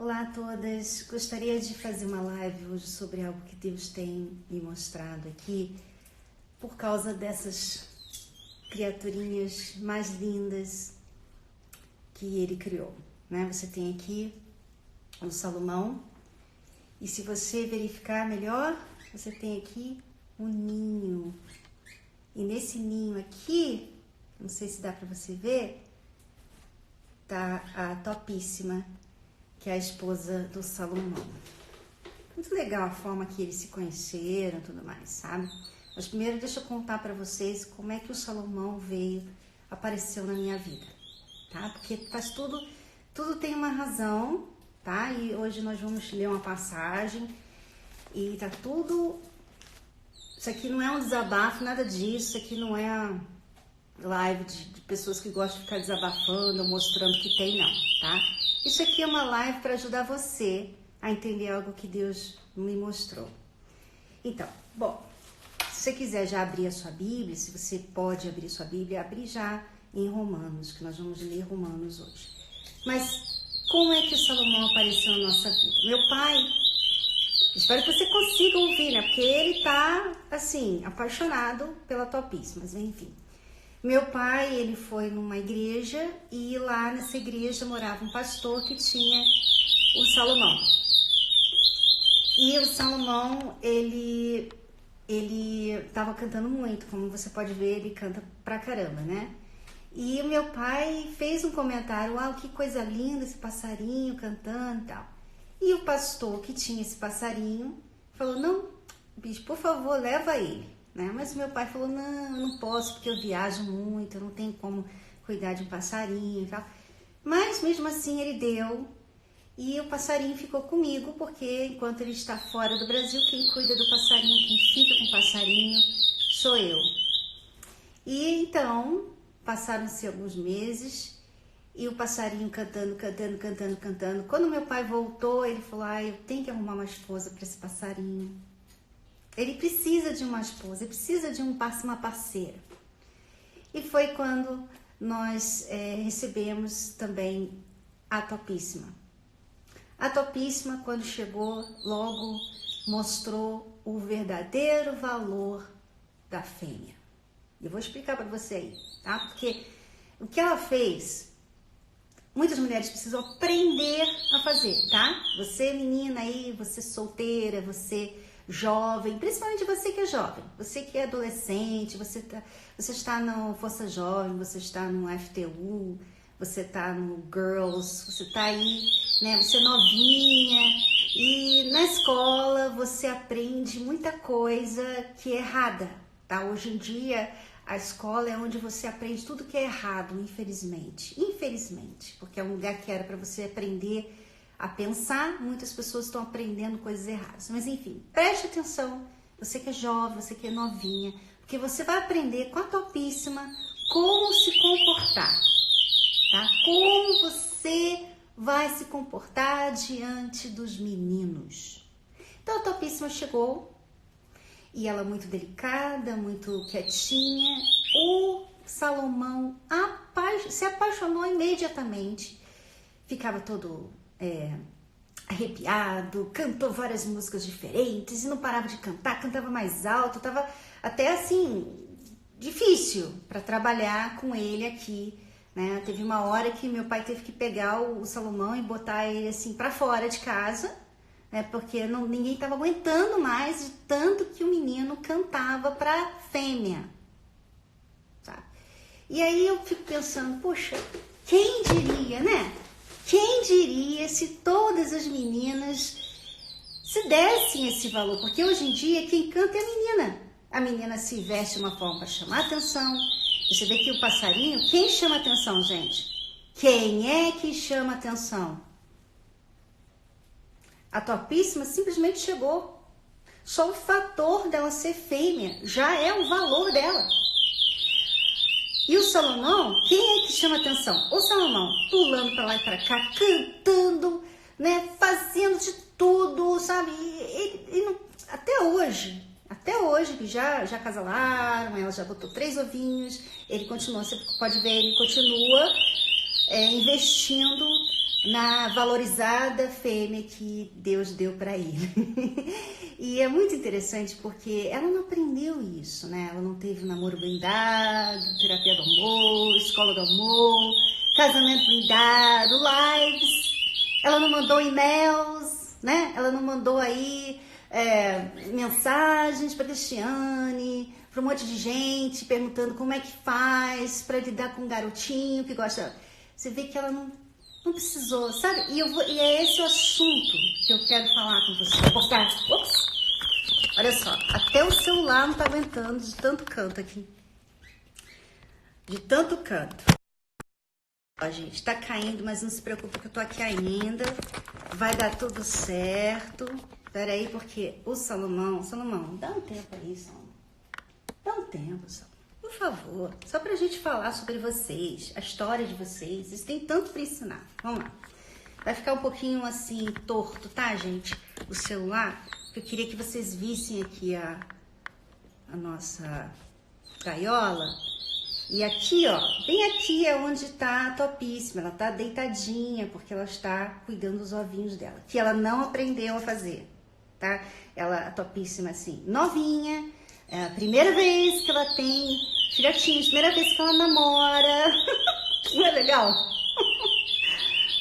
Olá a todas, gostaria de fazer uma live hoje sobre algo que Deus tem me mostrado aqui por causa dessas criaturinhas mais lindas que Ele criou, né? Você tem aqui o Salomão e se você verificar melhor, você tem aqui um ninho e nesse ninho aqui, não sei se dá para você ver, tá a Topíssima, que é a esposa do Salomão. Muito legal a forma que eles se conheceram e tudo mais, sabe? Mas primeiro deixa eu contar para vocês como é que o Salomão apareceu na minha vida, tá? Porque faz tudo tem uma razão, tá? E hoje nós vamos ler uma passagem e tá tudo... Isso aqui não é um desabafo, nada disso, isso aqui não é live de pessoas que gostam de ficar desabafando, mostrando que tem, não, tá? Isso aqui é uma live para ajudar você a entender algo que Deus me mostrou. Então, bom, se você quiser já abrir a sua Bíblia, se você pode abrir sua Bíblia, abrir já em Romanos, que nós vamos ler Romanos hoje. Mas como é que o Salomão apareceu na nossa vida? Meu pai, espero que você consiga ouvir, né? Porque ele tá, assim, apaixonado pela Topíssima, mas enfim. Meu pai, ele foi numa igreja e lá nessa igreja morava um pastor que tinha o Salomão. E o Salomão, ele estava cantando muito, como você pode ver, ele canta pra caramba, né? E o meu pai fez um comentário, uau, que coisa linda esse passarinho cantando e tal. E o pastor que tinha esse passarinho falou, não, bicho, por favor, leva ele. Né? Mas meu pai falou, não, eu não posso porque eu viajo muito, eu não tenho como cuidar de um passarinho e tal. Mas mesmo assim ele deu e o passarinho ficou comigo porque enquanto ele está fora do Brasil, quem cuida do passarinho, quem fica com o passarinho sou eu. E então passaram-se alguns meses e o passarinho cantando. Quando meu pai voltou, ele falou, eu tenho que arrumar uma esposa para esse passarinho. Ele precisa de uma esposa, ele precisa de uma parceira. E foi quando nós recebemos também a Topíssima. A Topíssima, quando chegou, logo mostrou o verdadeiro valor da fêmea. Eu vou explicar para você aí, tá? Porque o que ela fez, muitas mulheres precisam aprender a fazer, tá? Você menina aí, você solteira, você... jovem, principalmente você que é jovem, você que é adolescente, você está no Força Jovem, você está no FTU, você está no Girls, você está aí, né, você é novinha e na escola você aprende muita coisa que é errada, tá? Hoje em dia a escola é onde você aprende tudo que é errado, infelizmente, porque é um lugar que era para você aprender a pensar, muitas pessoas estão aprendendo coisas erradas. Mas enfim, preste atenção, você que é jovem, você que é novinha, porque você vai aprender com a Topíssima como se comportar, tá? Como você vai se comportar diante dos meninos. Então a Topíssima chegou e ela muito delicada, muito quietinha. O Salomão se apaixonou imediatamente, ficava todo... arrepiado, cantou várias músicas diferentes e não parava de cantar, cantava mais alto, tava até assim difícil para trabalhar com ele aqui, né? Teve uma hora que meu pai teve que pegar o Salomão e botar ele assim para fora de casa, né? Porque ninguém tava aguentando mais de tanto que o menino cantava para fêmea, sabe? E aí eu fico pensando, poxa, quem diria, né? Quem diria se todas as meninas se dessem esse valor? Porque hoje em dia quem canta é a menina. A menina se veste de uma forma para chamar atenção. Você vê que o passarinho, quem chama atenção, gente? Quem é que chama atenção? A Topíssima simplesmente chegou. Só o fator dela ser fêmea já é o valor dela. E o Salomão, quem é que chama atenção? O Salomão pulando para lá e para cá, cantando, né, fazendo de tudo, sabe? Até hoje, que já casalaram, ela já botou 3 ovinhos, ele continua, você pode ver, ele continua investindo na valorizada fêmea que Deus deu para ele. E é muito interessante porque ela não aprendeu isso, né? Ela não teve namoro blindado, terapia do amor, escola do amor, casamento blindado, lives. Ela não mandou e-mails, né? Ela não mandou aí mensagens para Cristiane, para um monte de gente perguntando como é que faz para lidar com um garotinho que gosta. Você vê que ela não precisou, sabe? E é esse o assunto que eu quero falar com você. Ops! Olha só, até o celular não tá aguentando de tanto canto aqui. De tanto canto. Ó, gente, tá caindo, mas não se preocupe que eu tô aqui ainda. Vai dar tudo certo. Pera aí, porque o Salomão, dá um tempo aí, Salomão. Dá um tempo, Salomão. Por favor, só pra gente falar sobre vocês, a história de vocês. Vocês têm tanto pra ensinar. Vamos lá. Vai ficar um pouquinho assim, torto, tá, gente? O celular, porque eu queria que vocês vissem aqui a nossa gaiola. E aqui, ó, bem aqui é onde tá a Topíssima. Ela tá deitadinha, porque ela está cuidando dos ovinhos dela. Que ela não aprendeu a fazer, tá? Ela, a Topíssima, assim, novinha. É a primeira vez que ela tem filhotinhos, primeira vez que ela namora. Não é legal?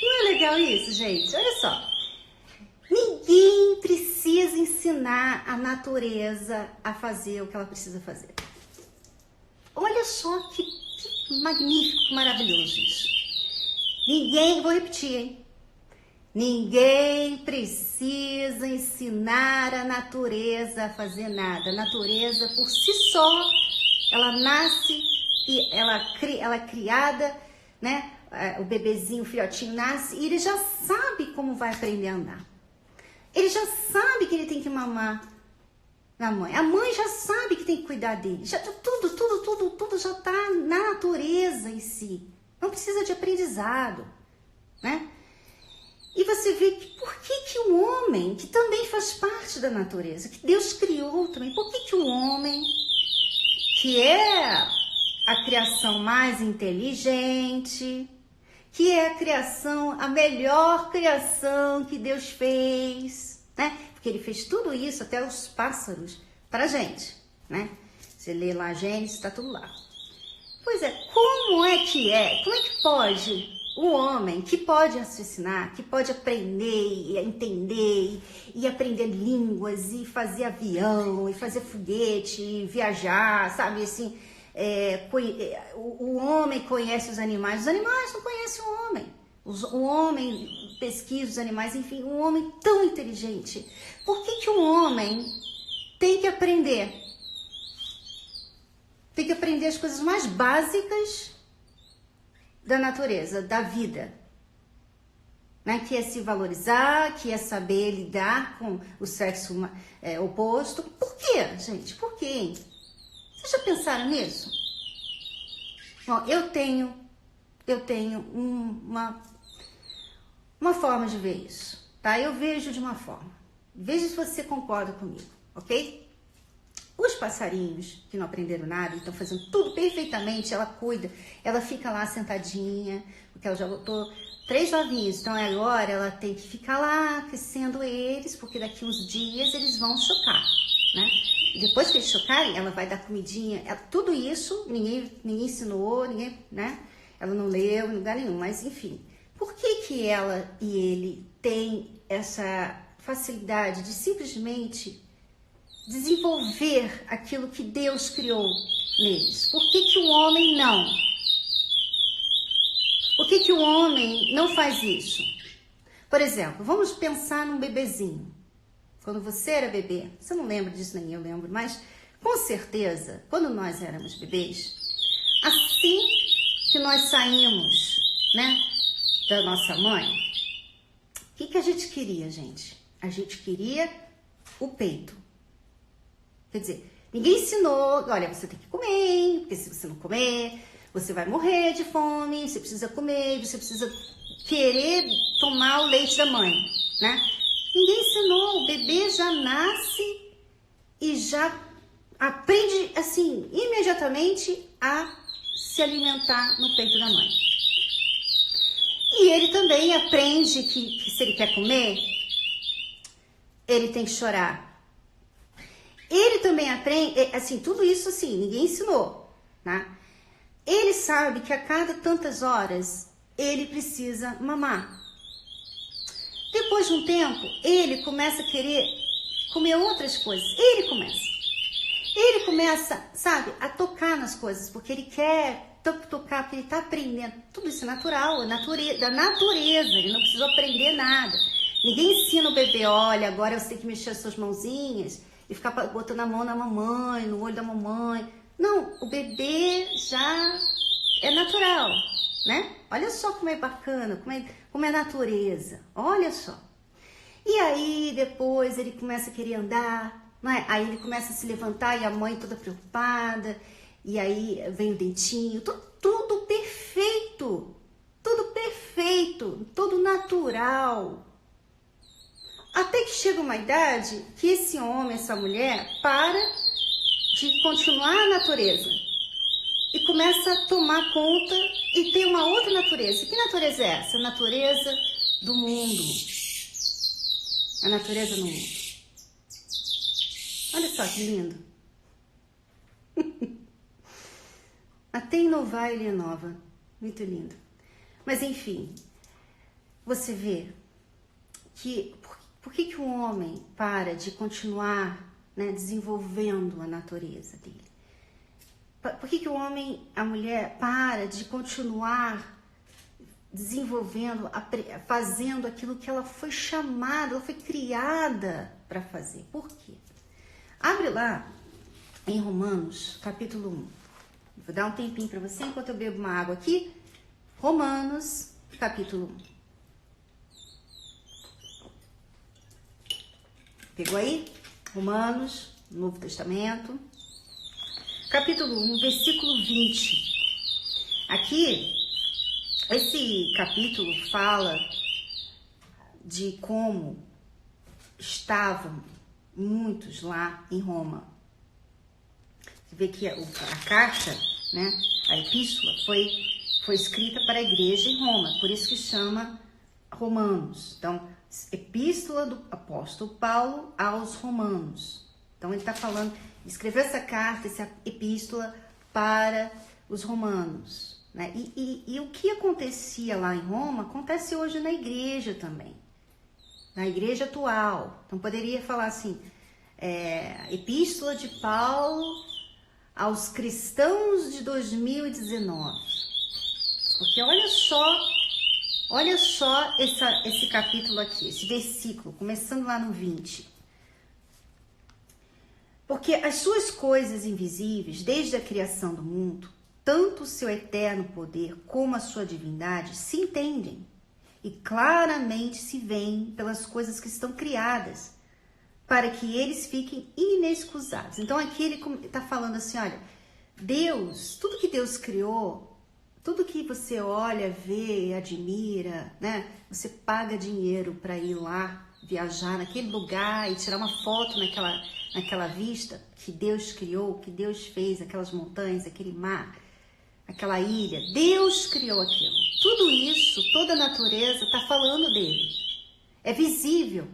Não é legal isso, gente? Olha só. Ninguém precisa ensinar a natureza a fazer o que ela precisa fazer. Olha só que magnífico, maravilhoso isso. Ninguém, vou repetir, hein? Ninguém precisa ensinar a natureza a fazer nada. A natureza, por si só, ela nasce e ela é criada, né? O bebezinho, o filhotinho nasce e ele já sabe como vai aprender a andar. Ele já sabe que ele tem que mamar na mãe. A mãe já sabe que tem que cuidar dele. Já, tudo já está na natureza em si. Não precisa de aprendizado, né? E você vê que por que o homem, que também faz parte da natureza, que Deus criou também, por que o homem, que é a criação mais inteligente, que é a criação, a melhor criação que Deus fez, né? Porque ele fez tudo isso, até os pássaros, pra gente, né? Você lê lá Gênesis, tá tudo lá. Pois é, como é que pode o homem que pode raciocinar, que pode aprender e entender e aprender línguas e fazer avião e fazer foguete e viajar, sabe, assim, o homem conhece os animais não conhecem o homem. O homem pesquisa os animais, enfim, um homem tão inteligente. Por que o homem tem que aprender? Tem que aprender as coisas mais básicas da natureza, da vida, né? Que é se valorizar, que é saber lidar com o sexo oposto. Por quê, gente? Por quê, hein? Vocês já pensaram nisso? Bom, eu tenho uma forma de ver isso, tá? Eu vejo de uma forma. Veja se você concorda comigo, ok? Os passarinhos que não aprenderam nada e estão fazendo tudo perfeitamente, ela cuida, ela fica lá sentadinha, porque ela já botou 3 ovinhos, então agora ela tem que ficar lá aquecendo eles, porque daqui uns dias eles vão chocar, né? E depois que eles chocarem, ela vai dar comidinha, tudo isso ninguém ensinou, né? Ela não leu em lugar nenhum, mas enfim. Por que ela e ele têm essa facilidade de simplesmente desenvolver aquilo que Deus criou neles? Por que o homem não? Por que o homem não faz isso? Por exemplo, vamos pensar num bebezinho. Quando você era bebê, você não lembra disso, nem eu lembro, mas com certeza, quando nós éramos bebês, assim que nós saímos, né, da nossa mãe, o que a gente queria, gente? A gente queria o peito. Quer dizer, ninguém ensinou, olha, você tem que comer, porque se você não comer, você vai morrer de fome, você precisa comer, você precisa querer tomar o leite da mãe, né? Ninguém ensinou, o bebê já nasce e já aprende, assim, imediatamente a se alimentar no peito da mãe. E ele também aprende que se ele quer comer, ele tem que chorar. Ele também aprende, assim, tudo isso assim, ninguém ensinou, né? Ele sabe que a cada tantas horas ele precisa mamar. Depois de um tempo, ele começa a querer comer outras coisas. Ele começa, sabe, a tocar nas coisas, porque ele quer tocar, porque ele está aprendendo. Tudo isso é natural, é da natureza, ele não precisa aprender nada. Ninguém ensina o bebê, olha, agora você tem que mexer as suas mãozinhas e ficar botando a mão na mamãe, no olho da mamãe. Não, o bebê já é natural, né? Olha só como é bacana, como é natureza, olha só. E aí depois ele começa a querer andar, não é? Aí ele começa a se levantar e a mãe toda preocupada, e aí vem o dentinho, tudo perfeito, tudo natural. Até que chega uma idade que esse homem, essa mulher, para de continuar a natureza e começa a tomar conta e ter uma outra natureza. Que natureza é essa? A natureza do mundo. A natureza do mundo. Olha só que lindo. Até inovar ele inova. Muito lindo. Mas enfim, você vê que por que o homem para de continuar, né, desenvolvendo a natureza dele? Por que o homem, a mulher, para de continuar desenvolvendo, fazendo aquilo que ela foi chamada, ela foi criada para fazer? Por quê? Abre lá em Romanos, capítulo 1. Vou dar um tempinho para você enquanto eu bebo uma água aqui. Romanos, capítulo 1. Pegou aí? Romanos, Novo Testamento, capítulo 1, versículo 20. Aqui, esse capítulo fala de como estavam muitos lá em Roma. Você vê que a carta, né, a epístola, foi escrita para a igreja em Roma, por isso que chama Romanos. Então, epístola do apóstolo Paulo aos Romanos. Então, ele está falando, escreveu essa carta, essa epístola para os romanos, né? E o que acontecia lá em Roma, acontece hoje na igreja também, na igreja atual. Então, poderia falar assim, epístola de Paulo aos cristãos de 2019. Porque olha só esse capítulo aqui, esse versículo, começando lá no 20. Porque as suas coisas invisíveis, desde a criação do mundo, tanto o seu eterno poder como a sua divindade, se entendem e claramente se veem pelas coisas que estão criadas, para que eles fiquem inexcusáveis. Então aqui ele está falando assim, olha, Deus, tudo que Deus criou, tudo que você olha, vê, admira, né? Você paga dinheiro para ir lá, viajar naquele lugar e tirar uma foto naquela vista que Deus criou, que Deus fez, aquelas montanhas, aquele mar, aquela ilha. Deus criou aquilo. Tudo isso, toda a natureza está falando dele. É visível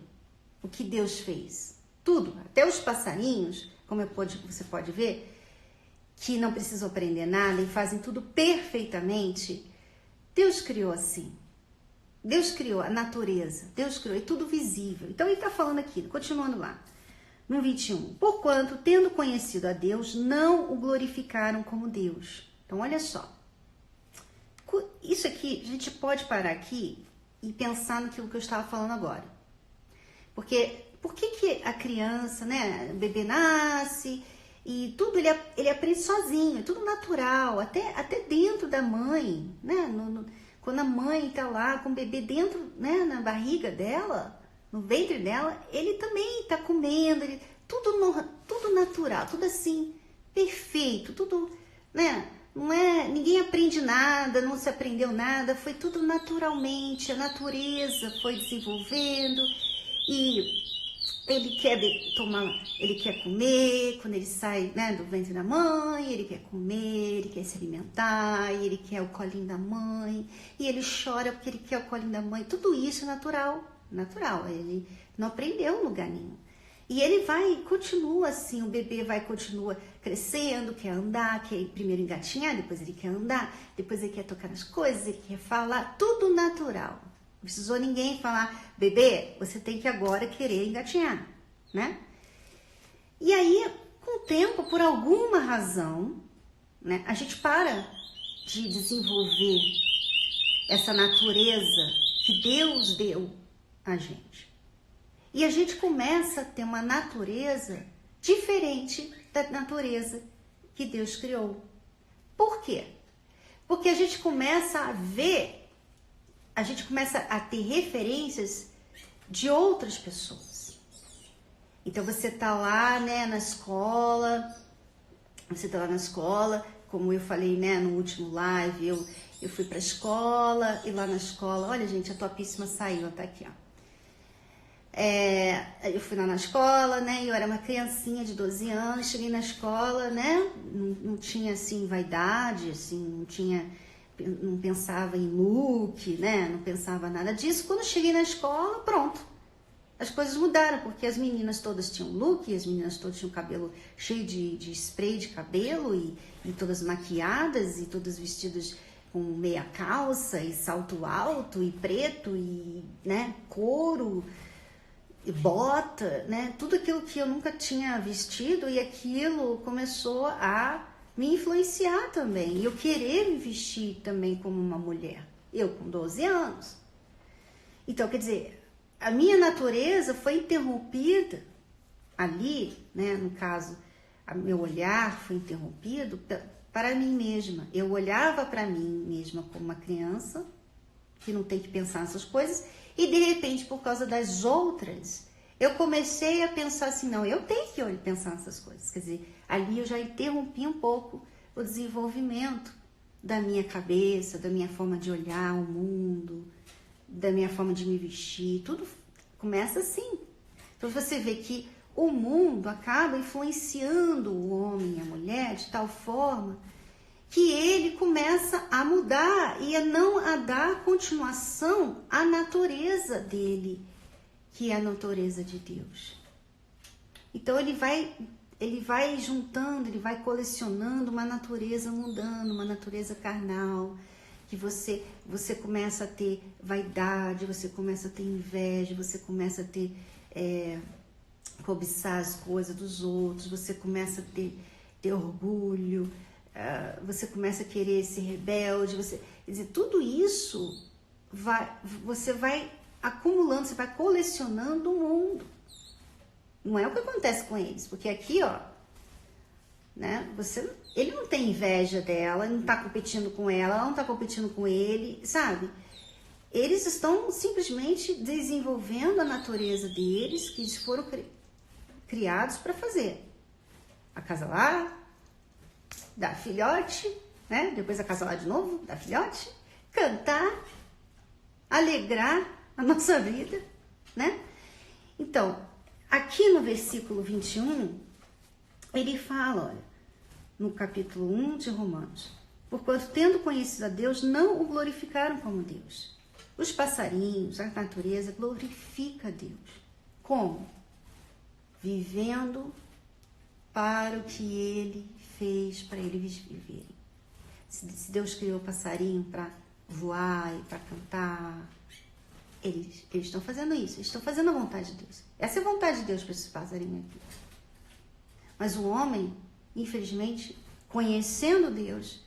o que Deus fez. Tudo, até os passarinhos, como você pode ver, que não precisam aprender nada e fazem tudo perfeitamente. Deus criou assim. Deus criou a natureza. Deus criou, é tudo visível. Então ele está falando aqui, continuando lá, no 21. Porquanto, tendo conhecido a Deus, não o glorificaram como Deus. Então olha só. Isso aqui, a gente pode parar aqui e pensar naquilo que eu estava falando agora. Porque, por que a criança, né, o bebê nasce e tudo ele aprende sozinho, é tudo natural, até dentro da mãe, né? Quando a mãe está lá com o bebê dentro, né, na barriga dela, no ventre dela, ele também está comendo, tudo natural, tudo assim, perfeito, tudo, né? Ninguém aprende nada, não se aprendeu nada, foi tudo naturalmente, a natureza foi desenvolvendo e Ele quer tomar, ele quer comer, quando ele sai, né, do ventre da mãe, ele quer comer, ele quer se alimentar, e ele quer o colinho da mãe, e ele chora porque ele quer o colinho da mãe. Tudo isso é natural, ele não aprendeu em lugar nenhum. E ele continua assim, o bebê continua crescendo, quer andar, quer primeiro engatinhar, depois ele quer andar, depois ele quer tocar nas coisas, ele quer falar, tudo natural. Não precisou ninguém falar, bebê, você tem que agora querer engatinhar, né? E aí, com o tempo, por alguma razão, né, a gente para de desenvolver essa natureza que Deus deu a gente. E a gente começa a ter uma natureza diferente da natureza que Deus criou. Por quê? Porque a gente começa a ver, a gente começa a ter referências de outras pessoas. Então você tá lá, né, na escola, como eu falei, né, no último live, eu fui pra escola, e lá na escola, olha gente, a topíssima saiu, tá aqui, ó. Eu fui lá na escola, né, eu era uma criancinha de 12 anos, cheguei na escola, né, não tinha, assim, vaidade, assim, não pensava em look, né, não pensava nada disso. Quando cheguei na escola, pronto, as coisas mudaram, porque as meninas todas tinham look, as meninas todas tinham cabelo cheio de spray de cabelo, e todas maquiadas, e todas vestidas com meia calça, e salto alto, e preto, e, né, couro, e bota, né, tudo aquilo que eu nunca tinha vestido, e aquilo começou a me influenciar também, e eu querer me vestir também como uma mulher, eu com 12 anos. Então, quer dizer, a minha natureza foi interrompida ali, né, no caso, meu olhar foi interrompido para mim mesma. Eu olhava para mim mesma como uma criança, que não tem que pensar nessas coisas, e de repente, por causa das outras, eu comecei a pensar assim, não, eu tenho que pensar nessas coisas. Quer dizer, ali eu já interrompi um pouco o desenvolvimento da minha cabeça, da minha forma de olhar o mundo, da minha forma de me vestir, tudo começa assim. Então você vê que o mundo acaba influenciando o homem e a mulher de tal forma que ele começa a mudar e a não a dar continuação à natureza dele, que é a natureza de Deus. Então ele vai juntando, ele vai colecionando uma natureza mundana, uma natureza carnal, que você começa a ter vaidade, você começa a ter inveja, você começa a ter cobiçar as coisas dos outros, você começa a ter orgulho, você começa a querer ser rebelde, quer dizer, tudo isso você vai acumulando, você vai colecionando o mundo. Não é o que acontece com eles, porque aqui, ó, né, ele não tem inveja dela, ele não tá competindo com ela não tá competindo com ele, sabe? Eles estão simplesmente desenvolvendo a natureza deles, que eles foram criados para fazer. Acasalar, dar filhote, né? Depois acasalar de novo, dar filhote, cantar, alegrar a nossa vida, né? Então, aqui no versículo 21, ele fala, olha, no capítulo 1 de Romanos, porquanto tendo conhecido a Deus, não o glorificaram como Deus. Os passarinhos, a natureza, glorifica a Deus. Como? Vivendo para o que ele fez para eles viverem. Se Deus criou o passarinho para voar e para cantar, eles estão fazendo isso, eles estão fazendo a vontade de Deus. Essa é a vontade de Deus para esse passarinho aqui. Mas o homem, infelizmente, conhecendo Deus,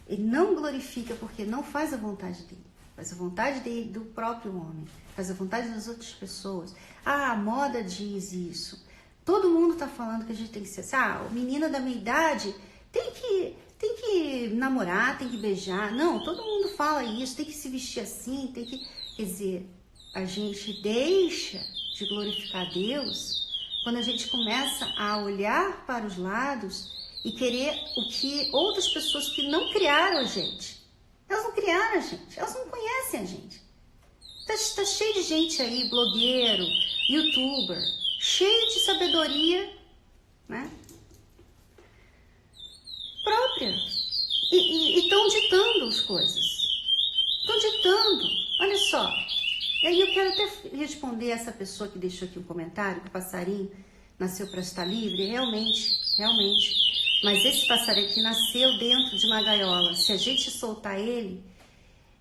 ele não glorifica porque não faz a vontade dele. Faz a vontade dele, do próprio homem. Faz a vontade das outras pessoas. A moda diz isso. Todo mundo está falando que a gente tem que ser assim. A menina da minha idade tem que namorar, tem que beijar. Não, todo mundo fala isso. Tem que se vestir assim, tem que... Quer dizer, a gente deixa de glorificar Deus quando a gente começa a olhar para os lados e querer o que outras pessoas que não criaram a gente. Elas não criaram a gente, elas não conhecem a gente. Tá cheio de gente aí, blogueiro, youtuber, cheio de sabedoria, né, própria. E estão ditando as coisas. Estão ditando. Olha só. E aí eu quero até responder essa pessoa que deixou aqui um comentário, que o passarinho nasceu para estar livre. Realmente. Mas esse passarinho aqui nasceu dentro de uma gaiola. Se a gente soltar ele,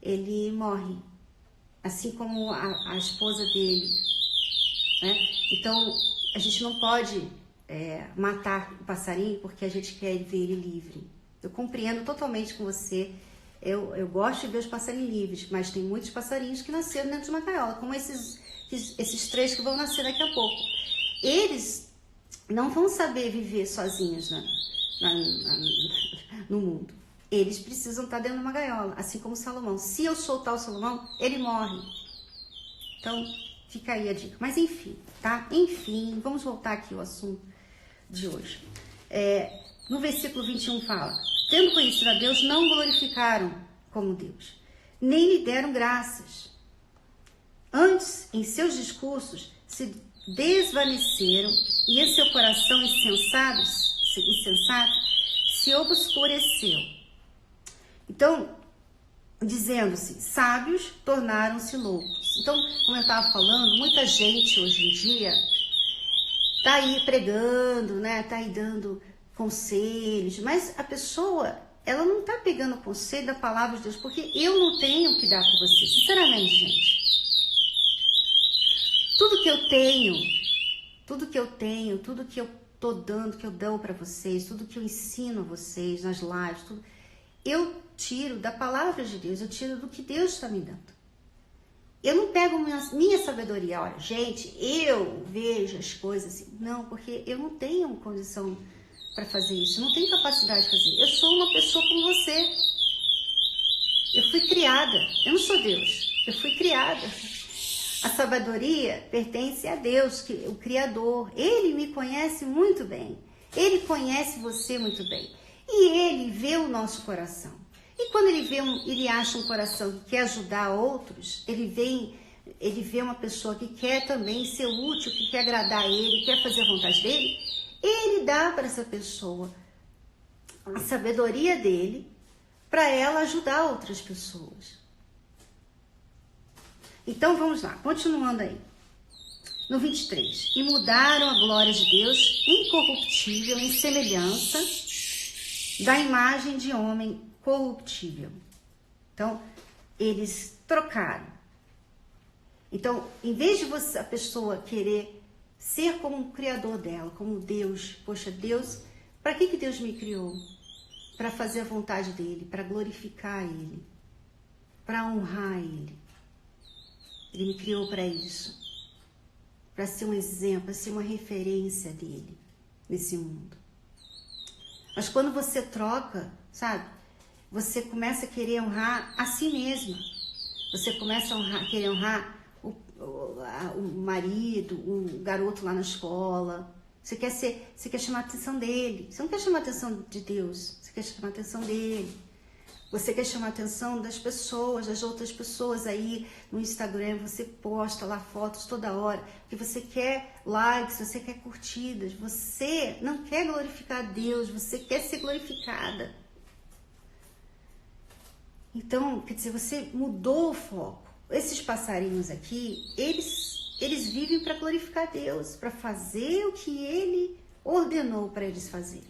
ele morre. Assim como a esposa dele, né? Então, a gente não pode matar o passarinho porque a gente quer ver ele livre. Eu compreendo totalmente com você. Eu gosto de ver os passarinhos livres, mas tem muitos passarinhos que nasceram dentro de uma gaiola, como esses 3 que vão nascer daqui a pouco. Eles não vão saber viver sozinhos no mundo. Eles precisam estar dentro de uma gaiola, assim como o Salomão. Se eu soltar o Salomão, ele morre. Então, fica aí a dica. Mas enfim, tá? Enfim, vamos voltar aqui ao assunto de hoje. No versículo 21 fala: tendo conhecido a Deus, não glorificaram como Deus, nem lhe deram graças. Antes, em seus discursos, se desvaneceram e em seu coração insensato se obscureceu. Então, dizendo-se, sábios tornaram-se loucos. Então, como eu estava falando, muita gente hoje em dia está aí pregando, né? Está aí dando conselhos, mas a pessoa, ela não está pegando o conselho da palavra de Deus, porque eu não tenho o que dar para você, sinceramente, gente. Tudo que eu tenho, tudo que eu tô dando, que eu dou para vocês, tudo que eu ensino a vocês nas lives, tudo, eu tiro da palavra de Deus, eu tiro do que Deus está me dando. Eu não pego minha sabedoria, olha, gente, eu vejo as coisas assim, não, porque eu não tenho condição para fazer isso, eu não tenho capacidade de fazer. Eu sou uma pessoa como você. Eu fui criada, eu não sou Deus, eu fui criada. A sabedoria pertence a Deus, o Criador. Ele me conhece muito bem. Ele conhece você muito bem. E ele vê o nosso coração. E quando ele acha um coração que quer ajudar outros, ele vê uma pessoa que quer também ser útil, que quer agradar a ele, quer fazer a vontade dele, ele dá para essa pessoa a sabedoria dele para ela ajudar outras pessoas. Então vamos lá, continuando aí. No 23. E mudaram a glória de Deus incorruptível em semelhança da imagem de homem corruptível. Então, eles trocaram. Então, em vez de a pessoa querer ser como o Criador dela, como Deus, poxa, Deus, para que Deus me criou? Para fazer a vontade dele, para glorificar ele, para honrar ele. Ele me criou para isso, para ser um exemplo, para ser uma referência dele nesse mundo. Mas quando você troca, sabe, você começa a querer honrar a si mesma. Você começa a querer honrar o marido, o garoto lá na escola. Você quer chamar a atenção dele. Você não quer chamar a atenção de Deus, você quer chamar a atenção dele. Você quer chamar a atenção das pessoas, das outras pessoas aí no Instagram. Você posta lá fotos toda hora, porque você quer likes, você quer curtidas. Você não quer glorificar a Deus, você quer ser glorificada. Então, quer dizer, você mudou o foco. Esses passarinhos aqui, eles vivem para glorificar a Deus, para fazer o que Ele ordenou para eles fazerem.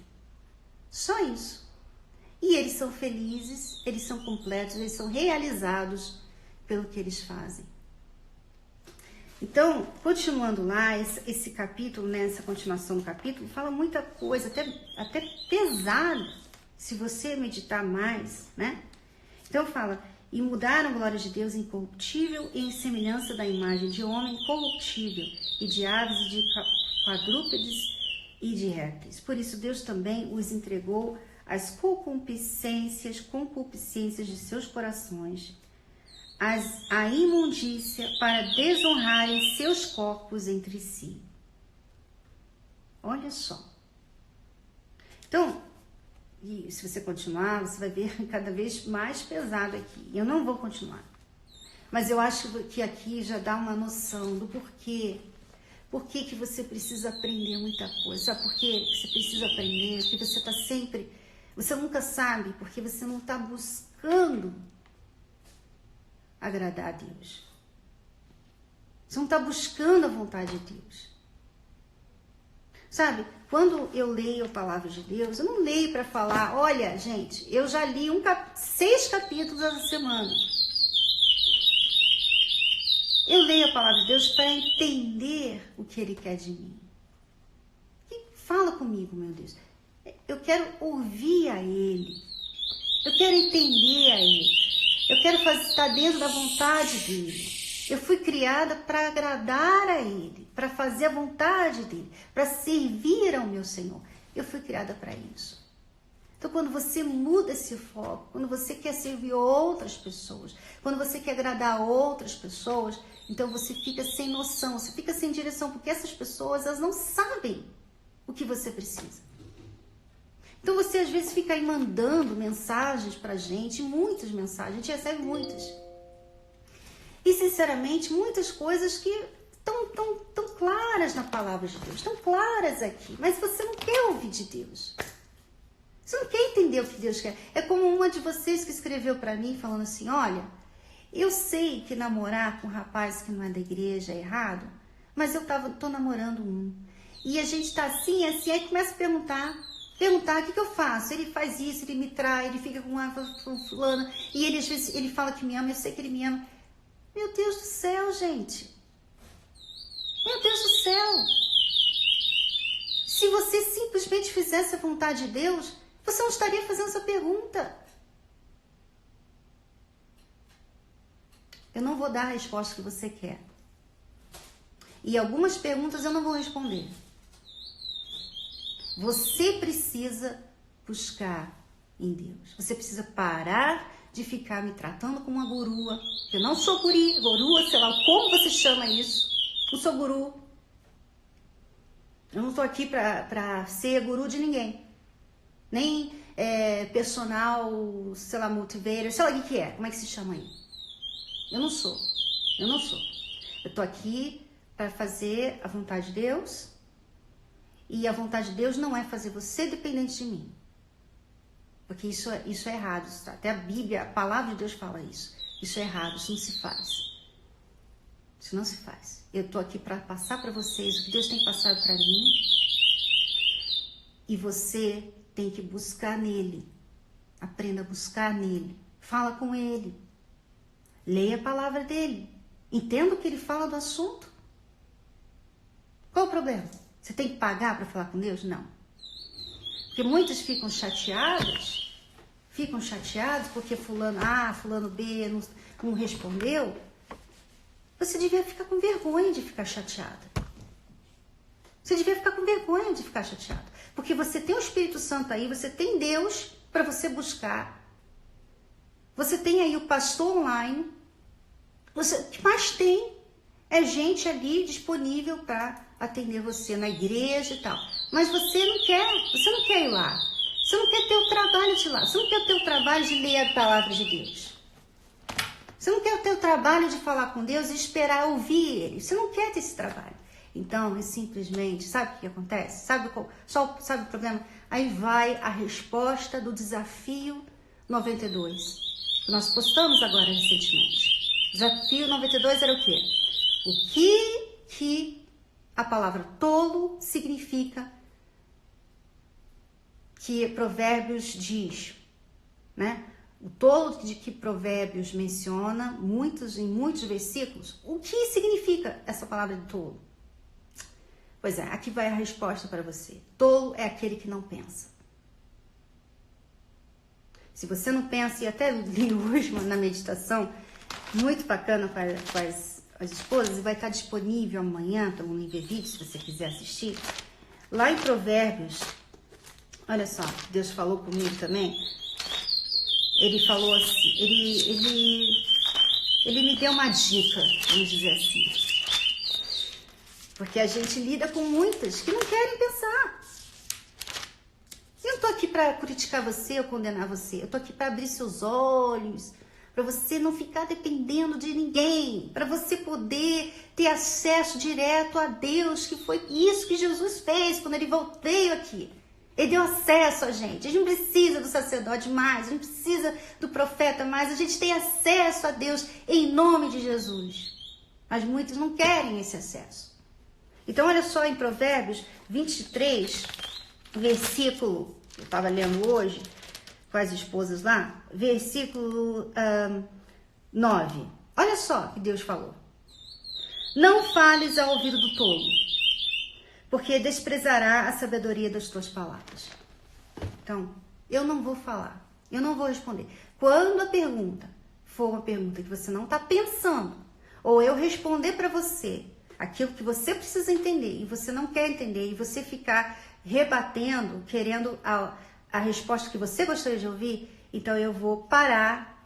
Só isso. E eles são felizes, eles são completos, eles são realizados pelo que eles fazem. Então, continuando lá, esse capítulo, né, essa continuação do capítulo, fala muita coisa, até pesada, se você meditar mais, né? Então fala, e mudaram a glória de Deus incorruptível e em semelhança da imagem de homem corruptível, e de aves, e de quadrúpedes, e de répteis. Por isso Deus também os entregou as concupiscências de seus corações, a imundícia, para desonrarem seus corpos entre si. Olha só. Então, e se você continuar, você vai ver cada vez mais pesado aqui. Eu não vou continuar. Mas eu acho que aqui já dá uma noção do porquê por que que você precisa aprender muita coisa. Sabe por que você precisa aprender? Porque você está sempre... Você nunca sabe, porque você não está buscando agradar a Deus. Você não está buscando a vontade de Deus. Sabe, quando eu leio a palavra de Deus, eu não leio para falar, olha, gente, eu já li 6 capítulos essa semana. Eu leio a palavra de Deus para entender o que Ele quer de mim. E fala comigo, meu Deus. Eu quero ouvir a Ele. Eu quero entender a Ele. Eu quero estar dentro da vontade dEle. Eu fui criada para agradar a Ele, para fazer a vontade dEle, para servir ao meu Senhor. Eu fui criada para isso. Então, quando você muda esse foco, quando você quer servir outras pessoas, quando você quer agradar outras pessoas, então você fica sem noção, você fica sem direção, porque essas pessoas, elas não sabem o que você precisa. Então, você às vezes fica aí mandando mensagens pra gente, muitas mensagens, a gente recebe muitas. E, sinceramente, muitas coisas que estão tão claras na palavra de Deus, estão claras aqui, mas você não quer ouvir de Deus. Você não quer entender o que Deus quer. É como uma de vocês que escreveu para mim, falando assim, olha, eu sei que namorar com um rapaz que não é da igreja é errado, mas eu tô namorando um. E a gente tá assim, aí começa a perguntar o que eu faço. Ele faz isso, ele me trai, ele fica com uma fulana, e ele às vezes ele fala que me ama, eu sei que ele me ama. Meu Deus do céu, gente. Meu Deus do céu. Se você simplesmente fizesse a vontade de Deus, você não estaria fazendo essa pergunta. Eu não vou dar a resposta que você quer. E algumas perguntas eu não vou responder. Você precisa buscar em Deus. Você precisa parar de ficar me tratando como uma gurua. Eu não sou gurua, sei lá como você chama isso. Não sou guru. Eu não estou aqui para ser guru de ninguém. Nem personal, sei lá, motivator, sei lá o que é. Como é que se chama aí? Eu não sou. Eu tô aqui para fazer a vontade de Deus. E a vontade de Deus não é fazer você dependente de mim. Porque isso é errado. Tá? Até a Bíblia, a palavra de Deus fala isso. Isso é errado, isso não se faz. Isso não se faz. Eu tô aqui para passar para vocês o que Deus tem passado para mim. E você tem que buscar nele. Aprenda a buscar nele. Fala com ele. Leia a palavra dele. Entenda o que ele fala do assunto. Qual o problema? Você tem que pagar para falar com Deus? Não. Porque muitas ficam chateadas porque fulano A, fulano B não respondeu. Você devia ficar com vergonha de ficar chateada. Você devia ficar com vergonha de ficar chateada. Porque você tem o Espírito Santo aí, você tem Deus para você buscar. Você tem aí o pastor online. O que mais tem é gente ali disponível para atender você na igreja e tal. Mas você não quer ir lá. Você não quer ter o trabalho de ir lá. Você não quer ter o trabalho de ler a palavra de Deus. Você não quer ter o trabalho de falar com Deus e esperar ouvir Ele. Você não quer ter esse trabalho. Então, é simplesmente, sabe o que acontece? Sabe o problema? Aí vai a resposta do desafio 92. Que nós postamos agora recentemente. Desafio 92 era o quê? O que a palavra tolo significa que Provérbios diz, né? O tolo de que Provérbios menciona em muitos versículos, o que significa essa palavra de tolo? Pois é, aqui vai a resposta para você. Tolo é aquele que não pensa. Se você não pensa, e até li hoje na meditação, muito bacana com as esposas, e vai estar disponível amanhã para um ver vídeo, se você quiser assistir. Lá em Provérbios, olha só, Deus falou comigo também. Ele falou assim, ele me deu uma dica, vamos dizer assim. Porque a gente lida com muitas que não querem pensar. Eu não tô aqui para criticar você ou condenar você. Eu tô aqui para abrir seus olhos, para você não ficar dependendo de ninguém, para você poder ter acesso direto a Deus, que foi isso que Jesus fez quando ele veio aqui. Ele deu acesso a gente não precisa do sacerdote mais, a gente precisa do profeta mais, a gente tem acesso a Deus em nome de Jesus. Mas muitos não querem esse acesso. Então olha só em Provérbios 23, versículo, eu estava lendo hoje com as esposas lá, versículo 9. Olha só o que Deus falou. Não fales ao ouvido do tolo, porque desprezará a sabedoria das tuas palavras. Então, eu não vou falar, eu não vou responder. Quando a pergunta for uma pergunta que você não está pensando, ou eu responder para você aquilo que você precisa entender e você não quer entender, e você ficar rebatendo, querendo a resposta que você gostaria de ouvir, então eu vou parar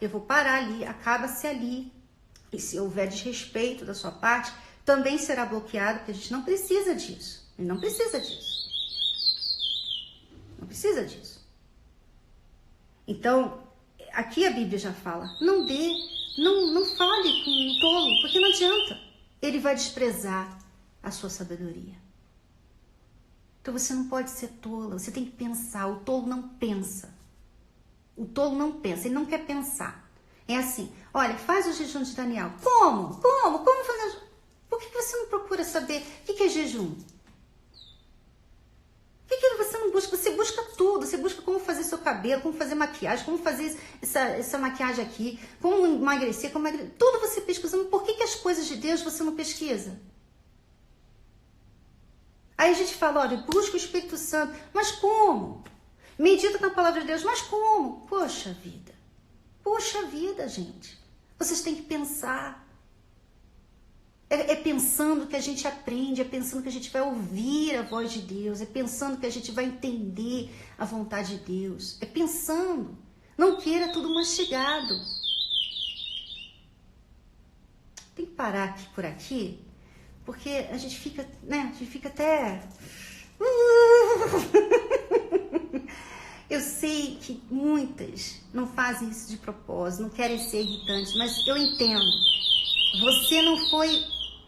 ali, acaba-se ali. E se houver desrespeito da sua parte, também será bloqueado, porque a gente não precisa disso. Ele não precisa disso. Não precisa disso. Então, aqui a Bíblia já fala, não fale com o tolo, porque não adianta. Ele vai desprezar a sua sabedoria. Então você não pode ser tola, você tem que pensar. O tolo não pensa. O tolo não pensa, ele não quer pensar. É assim, olha, faz o jejum de Daniel. Como? Como fazer? Por que você não procura saber o que é jejum? Por que você não busca? Você busca tudo. Você busca como fazer seu cabelo, como fazer maquiagem, como fazer essa maquiagem aqui, como emagrecer, tudo você pesquisando. Por que as coisas de Deus você não pesquisa? Aí a gente fala, olha, busca o Espírito Santo. Mas como? Medita na palavra de Deus. Mas como? Poxa vida, gente. Vocês têm que pensar. É pensando que a gente aprende, é pensando que a gente vai ouvir a voz de Deus, é pensando que a gente vai entender a vontade de Deus. É pensando. Não queira tudo mastigado. Tem que parar aqui por aqui, porque a gente fica, né? A gente fica até... Eu sei que muitas não fazem isso de propósito, não querem ser irritantes, mas eu entendo. Você não foi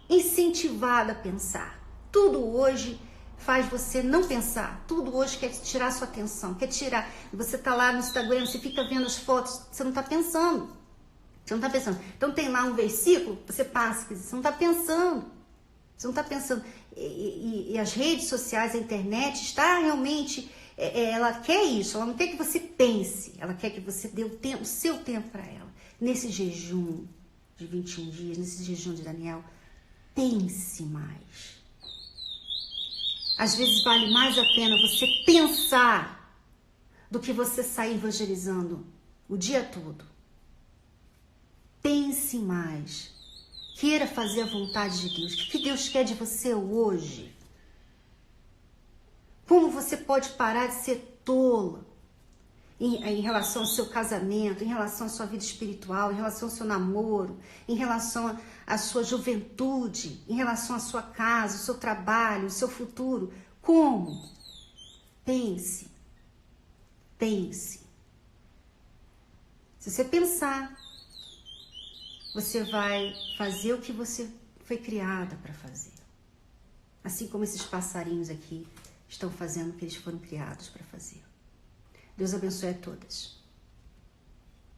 incentivada a pensar. Tudo hoje faz você não pensar. Tudo hoje quer tirar sua atenção, quer tirar. Você tá lá no Instagram, você fica vendo as fotos, você não tá pensando. Você não tá pensando. Então tem lá um versículo, você passa, você não tá pensando. Você não tá pensando. E as redes sociais, a internet está realmente... ela quer isso, ela não quer que você pense, ela quer que você dê o seu tempo para ela. Nesse jejum de 21 dias, nesse jejum de Daniel, pense mais. Às vezes vale mais a pena você pensar do que você sair evangelizando o dia todo. Pense mais. Queira fazer a vontade de Deus. O que Deus quer de você hoje? Como você pode parar de ser tola em relação ao seu casamento, em relação à sua vida espiritual, em relação ao seu namoro, em relação à sua juventude, em relação à sua casa, ao seu trabalho, ao seu futuro? Como? Pense. Pense. Se você pensar, você vai fazer o que você foi criada para fazer. Assim como esses passarinhos aqui estão fazendo o que eles foram criados para fazer. Deus abençoe a todas.